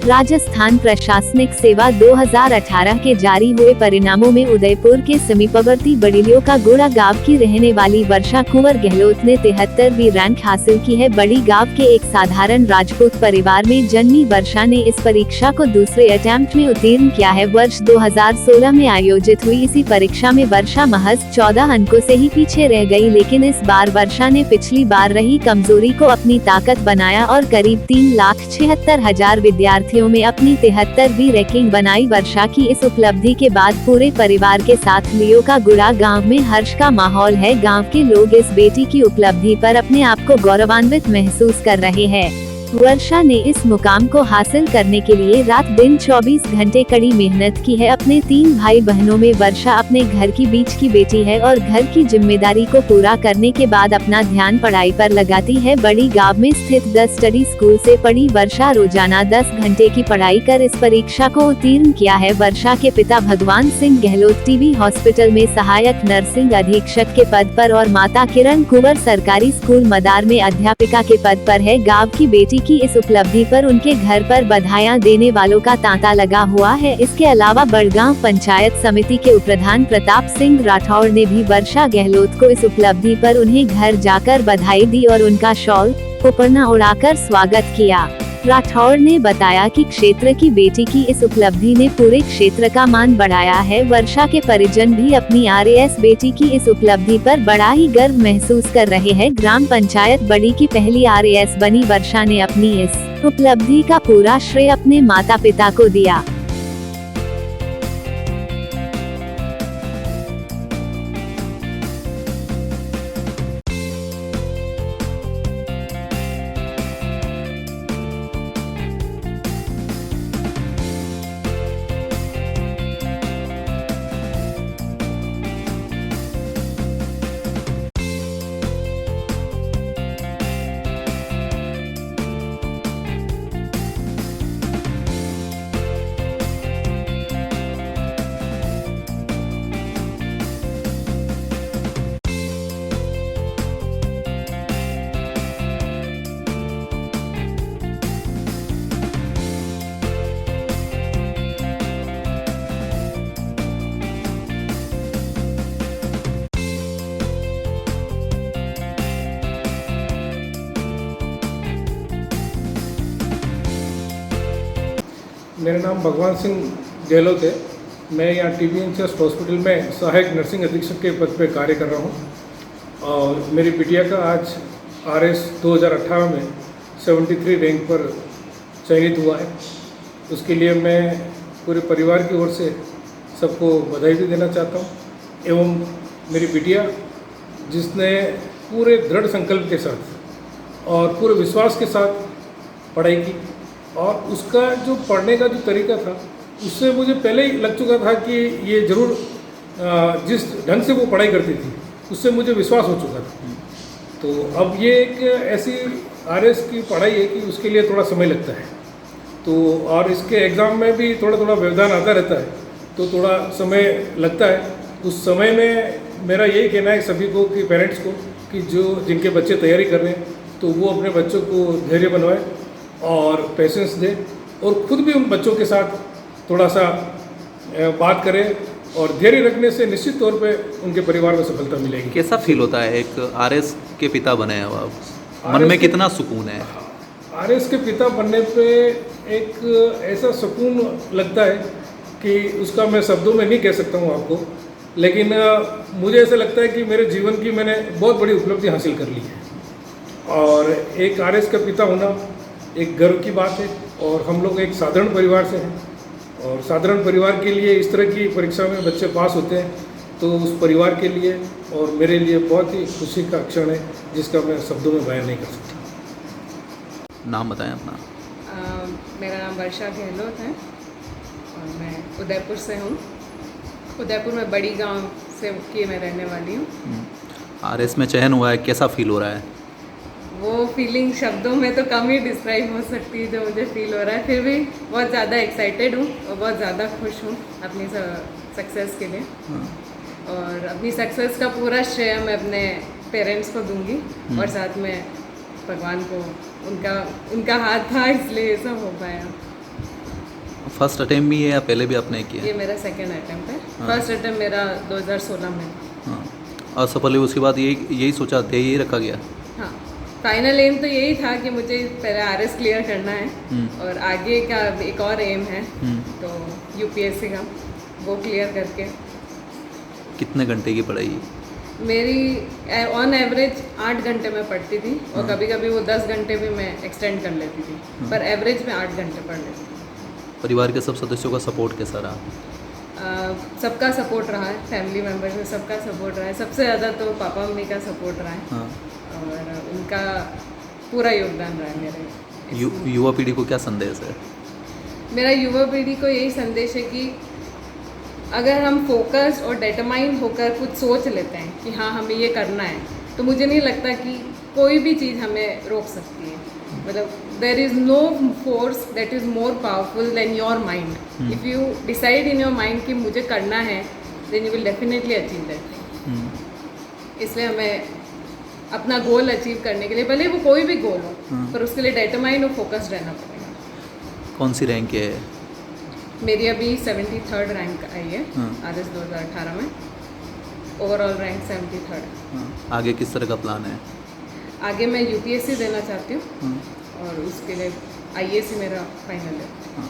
राजस्थान प्रशासनिक सेवा 2018 के जारी हुए परिणामों में उदयपुर के समीपवर्ती बड़िलियों का गोड़ा गांव की रहने वाली वर्षा कुंवर गहलोत ने 73वीं रैंक हासिल की है। बड़ी गांव के एक साधारण राजपूत परिवार में जन्मी वर्षा ने इस परीक्षा को दूसरे अटेम्प्ट में उत्तीर्ण किया है। वर्ष 2016 में आयोजित हुई इसी परीक्षा में वर्षा महज 14 अंकों से ही पीछे रह गई, लेकिन इस बार वर्षा ने पिछली बार रही कमजोरी को अपनी ताकत बनाया और करीब 3,76,000 विद्यार्थियों में अपनी 73वीं रैंकिंग बनाई। वर्षा की इस उपलब्धि के बाद पूरे परिवार के साथ लियो का गुड़ा गांव में हर्ष का माहौल है। गांव के लोग इस बेटी की उपलब्धि पर अपने आप को गौरवान्वित महसूस कर रहे हैं। वर्षा ने इस मुकाम को हासिल करने के लिए रात दिन 24 घंटे कड़ी मेहनत की है। अपने 3 भाई बहनों में वर्षा अपने घर की बीच की बेटी है और घर की जिम्मेदारी को पूरा करने के बाद अपना ध्यान पढ़ाई पर लगाती है। बड़ी गांव में स्थित 10 स्टडी स्कूल से पढ़ी वर्षा रोजाना 10 घंटे की पढ़ाई कर इस परीक्षा को उत्तीर्ण किया है। वर्षा के पिता भगवान सिंह गहलोत टीबी हॉस्पिटल में सहायक नर्सिंग अधीक्षक के पद पर और माता किरण कुंवर सरकारी स्कूल मदार में अध्यापिका के पद पर है। गांव की बेटी की इस उपलब्धि पर उनके घर पर बधाइयां देने वालों का तांता लगा हुआ है। इसके अलावा बड़गांव पंचायत समिति के उपप्रधान प्रताप सिंह राठौड़ ने भी वर्षा गहलोत को इस उपलब्धि पर उन्हें घर जाकर बधाई दी और उनका शॉल उपरना उड़ाकर स्वागत किया। राठौड़ ने बताया कि क्षेत्र की बेटी की इस उपलब्धि ने पूरे क्षेत्र का मान बढ़ाया है। वर्षा के परिजन भी अपनी आरएएस बेटी की इस उपलब्धि पर बड़ा ही गर्व महसूस कर रहे हैं। ग्राम पंचायत बड़ी की पहली आरएएस बनी वर्षा ने अपनी इस उपलब्धि का पूरा श्रेय अपने माता पिता को दिया। मेरा नाम भगवान सिंह गहलोत है। मैं यहाँ टीबीएनसीएस हॉस्पिटल में सहायक नर्सिंग अधीक्षक के पद पर कार्य कर रहा हूँ और मेरी बिटिया का आज आरएस 2018 में 73 रैंक पर चयनित हुआ है। उसके लिए मैं पूरे परिवार की ओर से सबको बधाई भी देना चाहता हूँ एवं मेरी बिटिया जिसने पूरे दृढ़ संकल्प के साथ और पूरे विश्वास के साथ पढ़ाई की और उसका जो पढ़ने का जो तरीका था उससे मुझे पहले ही लग चुका था कि ये ज़रूर जिस ढंग से वो पढ़ाई करती थी उससे मुझे विश्वास हो चुका था। तो अब ये एक ऐसी आरएस की पढ़ाई है कि उसके लिए थोड़ा समय लगता है, तो और इसके एग्ज़ाम में भी थोड़ा थोड़ा व्यवधान आता रहता है, तो थोड़ा समय लगता है। उस समय में मेरा यही कहना है सभी को कि पेरेंट्स को कि जो जिनके बच्चे तैयारी कर रहे हैं तो वो अपने बच्चों को धैर्य बनवाएं और पेशेंस दे और खुद भी उन बच्चों के साथ थोड़ा सा बात करें और धैर्य रखने से निश्चित तौर पे उनके परिवार को सफलता मिलेगी। कैसा फील होता है एक आरएस के पिता बने हैं आप, मन में कितना सुकून है? आरएस के पिता बनने पे एक ऐसा सुकून लगता है कि उसका मैं शब्दों में नहीं कह सकता हूँ आपको, लेकिन मुझे ऐसा लगता है कि मेरे जीवन की मैंने बहुत बड़ी उपलब्धि हासिल कर ली है और एक आरएस का पिता होना एक गर्व की बात है। और हम लोग एक साधारण परिवार से हैं और साधारण परिवार के लिए इस तरह की परीक्षा में बच्चे पास होते हैं तो उस परिवार के लिए और मेरे लिए बहुत ही खुशी का क्षण है जिसका मैं शब्दों में बयान नहीं कर सकता। नाम बताएं अपना। मेरा नाम वर्षा गहलोत है और मैं उदयपुर से हूँ। उदयपुर में बड़ी गांव से की मैं रहने वाली हूँ। आरएस में चयन हुआ है, कैसा फील हो रहा है? वो फीलिंग शब्दों में तो कम ही डिस्क्राइब हो सकती है जो मुझे फील हो रहा है, फिर भी बहुत ज़्यादा एक्साइटेड हूँ और बहुत ज़्यादा खुश हूँ अपनी सक्सेस के लिए। और अपनी सक्सेस का पूरा श्रेय मैं अपने पेरेंट्स को दूंगी और साथ में भगवान को, उनका हाथ था इसलिए ये सब हो पाया। फर्स्ट अटेम्प्ट भी है या पहले भी आपने किया ये है? मेरा सेकेंड अटेम्प्ट है। हाँ। फर्स्ट अटेम्प्ट मेरा 2016 में। हाँ, असफल हुई उसके बाद यही सोचा थे, यही रखा गया? हाँ, फाइनल एम तो यही था कि मुझे पहले आरएस क्लियर करना है और आगे का एक और एम है तो यूपीएससी का, वो क्लियर करके। कितने घंटे की पढ़ाई? मेरी ऑन एवरेज 8 घंटे में पढ़ती थी और कभी कभी वो 10 घंटे भी मैं एक्सटेंड कर लेती थी, पर एवरेज में 8 घंटे पढ़ लेती थी। परिवार के सब सदस्यों का सपोर्ट कैसा रहा? सबका सपोर्ट रहा है, फैमिली मेम्बर्स में सबका सपोर्ट रहा है। सबसे ज़्यादा तो पापा मम्मी का सपोर्ट रहा है हाँ। और उनका पूरा योगदान रहा है मेरे। युवा पीढ़ी को क्या संदेश है? मेरा युवा पीढ़ी को यही संदेश है कि अगर हम फोकस और डिटरमाइंड होकर कुछ सोच लेते हैं कि हाँ हमें ये करना है, तो मुझे नहीं लगता कि कोई भी चीज़ हमें रोक सकती है। मतलब there is no force that is more powerful than your mind. If you decide in your mind कि मुझे करना है, then you will definitely achieve that. इसलिए हमें अपना गोल अचीव करने के लिए, भले वो कोई भी गोल हो, पर उसके लिए डिटरमाइंड और फोकस्ड रहना पड़ेगा। कौन सी रैंक है? मेरी अभी 73rd रैंक आई है आरएस 2018 में। ओवरऑल रैंक 73rd है। हाँ। आगे किस तरह का प्लान है? आगे मैं यूपीएससी देना चाहती हूँ और उसके लिए आईएएस मेरा फाइनल है। हाँ।